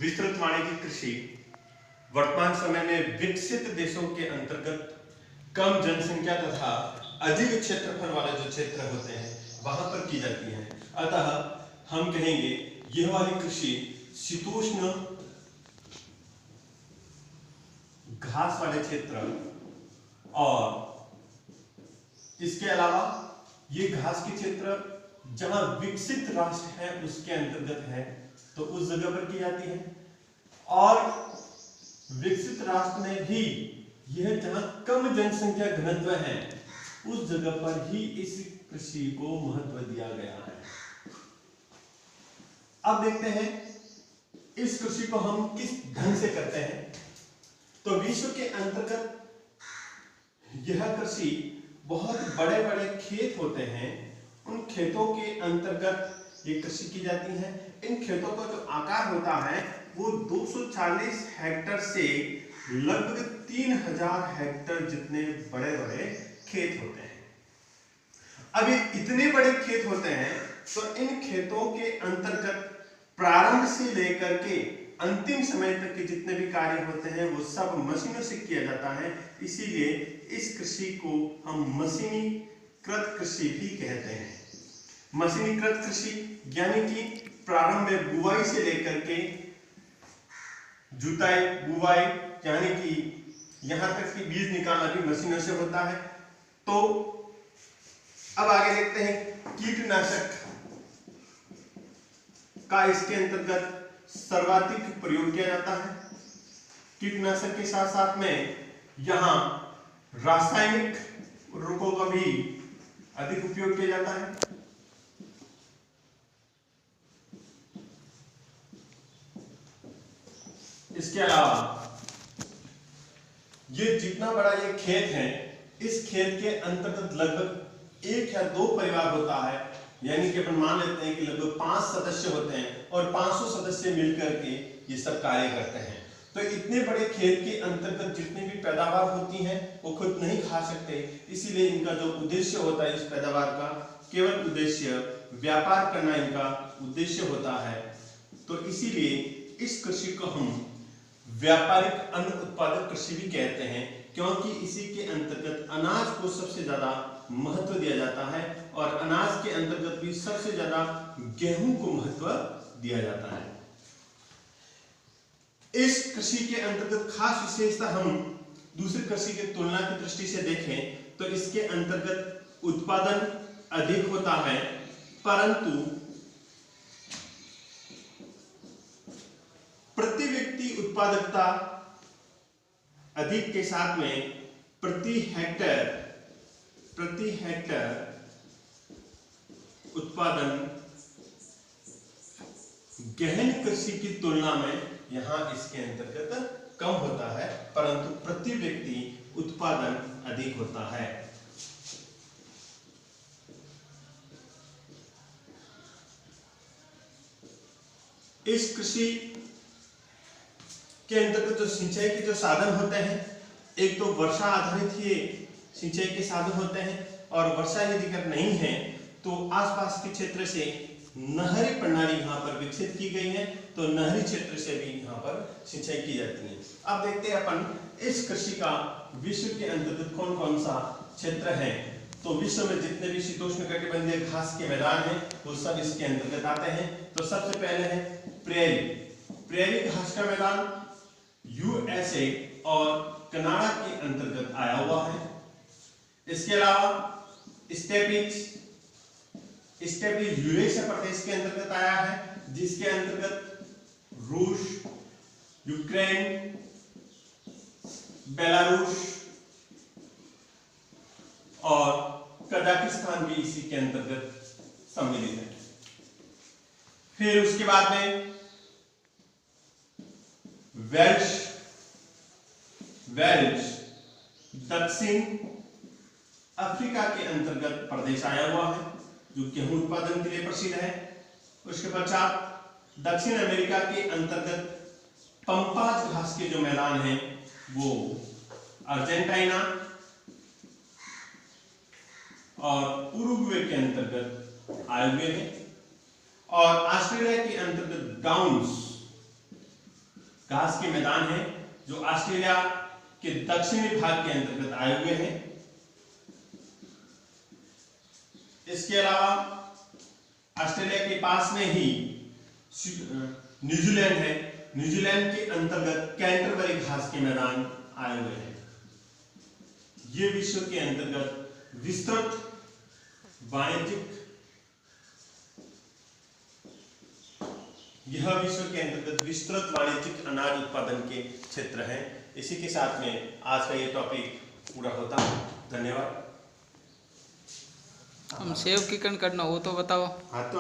विस्तृत वाणिज्यिक कृषि वर्तमान समय में विकसित देशों के अंतर्गत कम जनसंख्या तथा अधिक क्षेत्रफल वाले जो क्षेत्र होते हैं वहां पर की जाती है। अतः हम कहेंगे यह वाली कृषि शीतोष्ण घास वाले क्षेत्र और इसके अलावा ये घास के क्षेत्र जहां विकसित राष्ट्र है उसके अंतर्गत है तो उस जगह पर की जाती है, और विकसित राष्ट्र में भी यह जहां कम जनसंख्या घनत्व है उस जगह पर ही इस कृषि को महत्व दिया गया है। अब देखते हैं इस कृषि को हम किस ढंग से करते हैं। तो विश्व के अंतर्गत यह कृषि बहुत बड़े बड़े खेत होते हैं, उन खेतों के अंतर्गत ये कृषि की जाती है। इन खेतों का जो आकार होता है वो 240 हेक्टेयर से लगभग 3000 हेक्टेयर जितने बड़े बड़े खेत होते हैं। अब ये इतने बड़े खेत होते हैं तो इन खेतों के अंतर्गत प्रारंभ से लेकर के अंतिम समय तक के जितने भी कार्य होते हैं वो सब मशीनों से किया जाता है। इसीलिए इस कृषि को हम मशीनीकृत कृषि भी कहते हैं। मशीनीकृत कृषि यानी कि प्रारंभ में बुआई से लेकर के जुताई बुआई यानी कि यहां तक कि बीज निकालना भी मशीनों से होता है। तो अब आगे देखते हैं कीटनाशक का इसके अंतर्गत सर्वाधिक प्रयोग किया जाता है। कीटनाशक के साथ साथ में यहां रासायनिक उर्वरकों का भी अधिक उपयोग किया जाता है। इसके अलावा ये जितना बड़ा ये खेत है इस खेत के अंतर्गत लगभग 1 या 2 परिवार होता है, यानी कि अपन मान लेते हैं कि लगभग 5 सदस्य होते हैं और 500 सदस्य मिलकर के ये सब कार्य करते हैं। तो इतने बड़े खेत के अंतर्गत जितनी भी पैदावार होती है वो खुद नहीं खा सकते, इसीलिए इनका जो उद्देश्य होता है इस पैदावार का केवल उद्देश्य व्यापार करना इनका उद्देश्य होता है। तो इसीलिए इस कृषि को हम व्यापारिक अन्न उत्पादक कृषि भी कहते हैं, क्योंकि इसी के अंतर्गत अनाज को सबसे ज्यादा महत्व दिया जाता है और अनाज के अंतर्गत भी सबसे ज्यादा गेहूं को महत्व दिया जाता है। इस कृषि के अंतर्गत खास विशेषता हम दूसरी कृषि की तुलना की दृष्टि से देखें तो इसके अंतर्गत उत्पादन अधिक होता है, परंतु प्रति व्यक्ति उत्पादकता अधिक के साथ में प्रति हेक्टेयर उत्पादन गहन कृषि की तुलना में यहां इसके अंतर्गत कम होता है, परंतु प्रति व्यक्ति उत्पादन अधिक होता है। इस कृषि के अंतर्गत जो सिंचाई के जो साधन होते हैं, एक तो वर्षा आधारित ये सिंचाई के साधन होते हैं, और वर्षा यदि अगर नहीं है तो आसपास के क्षेत्र से नहरी प्रणाली यहाँ पर विकसित की गई है, तो नहरी क्षेत्र से भी यहाँ पर सिंचाई की जाती है। अब देखते हैं अपन इस कृषि का विश्व के अंतर्गत कौन कौन सा क्षेत्र है। तो विश्व में जितने भी शीतोष्णकटिबंधीय घास के मैदान हैं वो सब इसके अंतर्गत आते हैं। तो सबसे पहले है प्रेरी घास का मैदान यूएसए और कनाडा के अंतर्गत आया हुआ है। इसके अलावा स्टेपिज यूरेशिया प्रदेश के अंतर्गत आया है, जिसके अंतर्गत रूस, यूक्रेन, बेलारूस और कजाकिस्तान भी इसी के अंतर्गत सम्मिलित है। फिर उसके बाद में वेल्श दक्षिण अफ्रीका के अंतर्गत प्रदेश आया हुआ है जो गेहूं उत्पादन के लिए प्रसिद्ध है। उसके पश्चात दक्षिण अमेरिका के अंतर्गत पंपाज घास के जो मैदान हैं वो अर्जेंटीना और उरुग्वे के अंतर्गत आए हुए हैं, और ऑस्ट्रेलिया के अंतर्गत डाउन्स घास के मैदान हैं जो ऑस्ट्रेलिया के दक्षिणी भाग के अंतर्गत आए हुए हैं। इसके अलावा ऑस्ट्रेलिया के पास में ही न्यूजीलैंड है। न्यूजीलैंड के अंतर्गत कैंटरबरी घास के मैदान आए हुए हैं। ये विश्व के अंतर्गत विस्तृत वाणिज्यिक अनाज उत्पादन के क्षेत्र हैं। इसी के साथ में आज का ये टॉपिक पूरा होता है। धन्यवाद। हम सेव किकन करना हो तो बताओ। हाथ तो